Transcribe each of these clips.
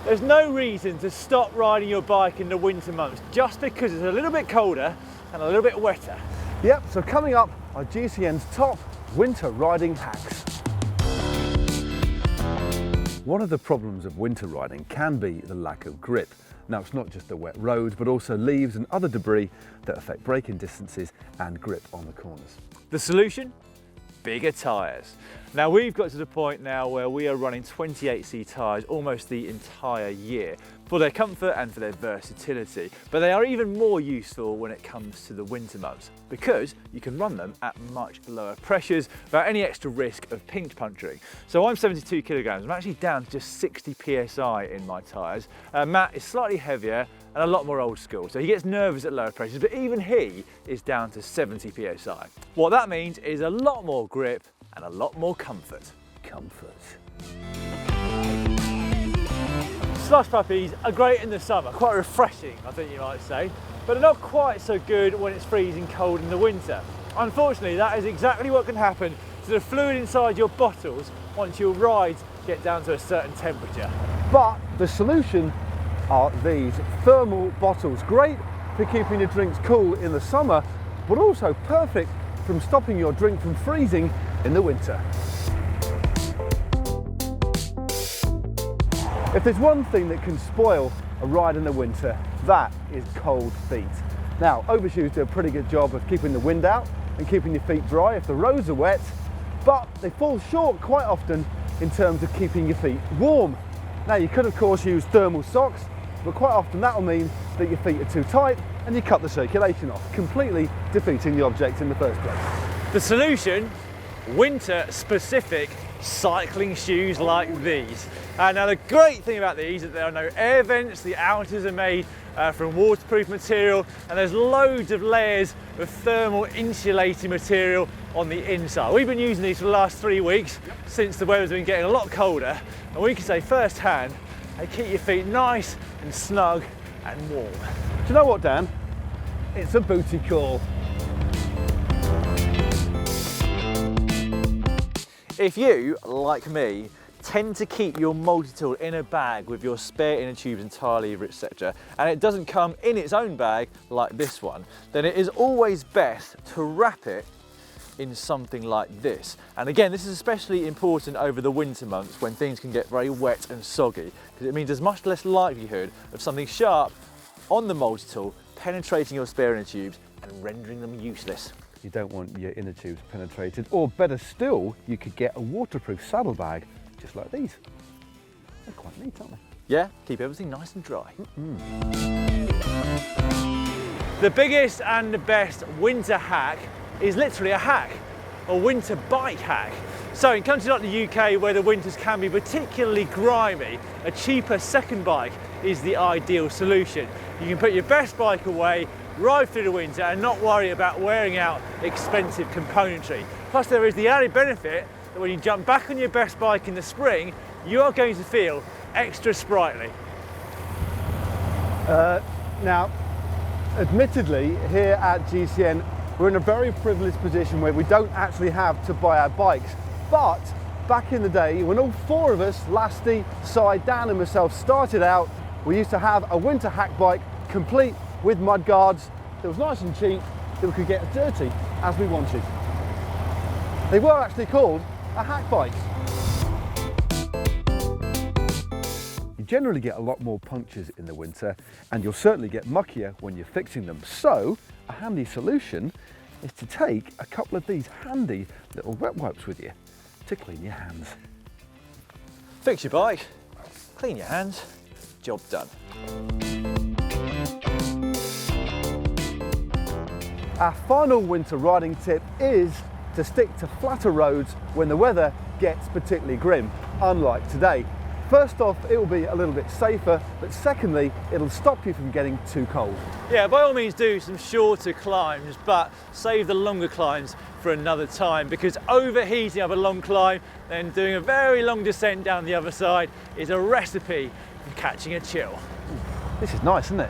There's no reason to stop riding your bike in the winter months just because it's a little bit colder and a little bit wetter. Yep, so coming up are GCN's top winter riding hacks. One of the problems of winter riding can be the lack of grip. Now, it's not just the wet roads, but also leaves and other debris that affect braking distances and grip on the corners. The solution? Bigger tyres. Now we've got to the point now where we are running 28C tyres almost the entire year for their comfort and for their versatility, but they are even more useful when it comes to the winter months because you can run them at much lower pressures without any extra risk of pinch puncturing. So I'm 72 kilograms, I'm actually down to just 60 PSI in my tyres. Matt is slightly heavier and a lot more old school, so he gets nervous at lower pressures, but even he is down to 70 PSI. What that means is a lot more grip and a lot more comfort. Slush puppies are great in the summer, quite refreshing, I think you might say, but they're not quite so good when it's freezing cold in the winter. Unfortunately, that is exactly what can happen to the fluid inside your bottles once your rides get down to a certain temperature. But the solution are these thermal bottles. Great for keeping your drinks cool in the summer, but also perfect from stopping your drink from freezing in the winter. If there's one thing that can spoil a ride in the winter, that is cold feet. Now, Overshoes do a pretty good job of keeping the wind out and keeping your feet dry if the roads are wet, but they fall short quite often in terms of keeping your feet warm. Now, you could of course use thermal socks, but quite often that will mean that your feet are too tight and you cut the circulation off, completely defeating the object in the first place. The solution? Winter specific cycling shoes like these. Now the great thing about these is that there are no air vents, the outers are made from waterproof material, and there's loads of layers of thermal insulating material on the inside. We've been using these for the last 3 weeks since the weather's been getting a lot colder, and we can say firsthand they keep your feet nice and snug and warm. Do you know what, Dan? It's a booty call. If you, like me, tend to keep your multi-tool in a bag with your spare inner tubes and tyre lever, etc., and it doesn't come in its own bag like this one, then it is always best to wrap it in something like this. And again, this is especially important over the winter months when things can get very wet and soggy, because it means there's much less likelihood of something sharp on the multi-tool penetrating your spare inner tubes and rendering them useless. You don't want your inner tubes penetrated, or better still, you could get a waterproof saddlebag just like these. They're quite neat, aren't they? Yeah, keep everything nice and dry. The biggest and the best winter hack is literally a hack, a winter bike hack. So in countries like the UK where the winters can be particularly grimy, a cheaper second bike is the ideal solution. You can put your best bike away, ride through the winter and not worry about wearing out expensive componentry. Plus there is the added benefit that when you jump back on your best bike in the spring, you are going to feel extra sprightly. Now, admittedly, here at GCN, we're in a very privileged position where we don't actually have to buy our bikes. But back in the day, when all four of us, Lasty, Si, Dan and myself, started out, we used to have a winter hack bike complete with mud guards that was nice and cheap, that we could get as dirty as we wanted. They were actually called a hack bike. You generally get a lot more punctures in the winter, and you'll certainly get muckier when you're fixing them. So a handy solution is to take a couple of these handy little wet wipes with you to clean your hands. Fix your bike, clean your hands, job done. Our final winter riding tip is to stick to flatter roads when the weather gets particularly grim, unlike today. First off, it will be a little bit safer, but secondly, it'll stop you from getting too cold. Yeah, by all means do some shorter climbs, but save the longer climbs for another time, because overheating up a long climb, then doing a very long descent down the other side is a recipe for catching a chill. This is nice, isn't it?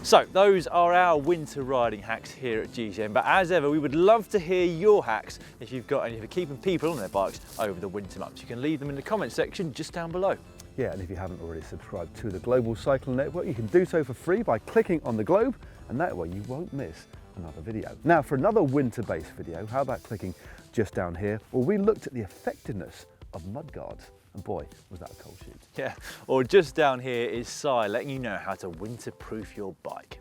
So those are our winter riding hacks here at GCN, but as ever we would love to hear your hacks if you've got any for keeping people on their bikes over the winter months. You can leave them in the comment section just down below. Yeah, and if you haven't already subscribed to the Global Cycling Network, you can do so for free by clicking on the globe, and that way you won't miss another video. Now, for another winter-based video, how about clicking just down here, where we looked at the effectiveness of mudguards. And boy, was that a cold shoot. Yeah, or just down here is Si letting you know how to winter-proof your bike.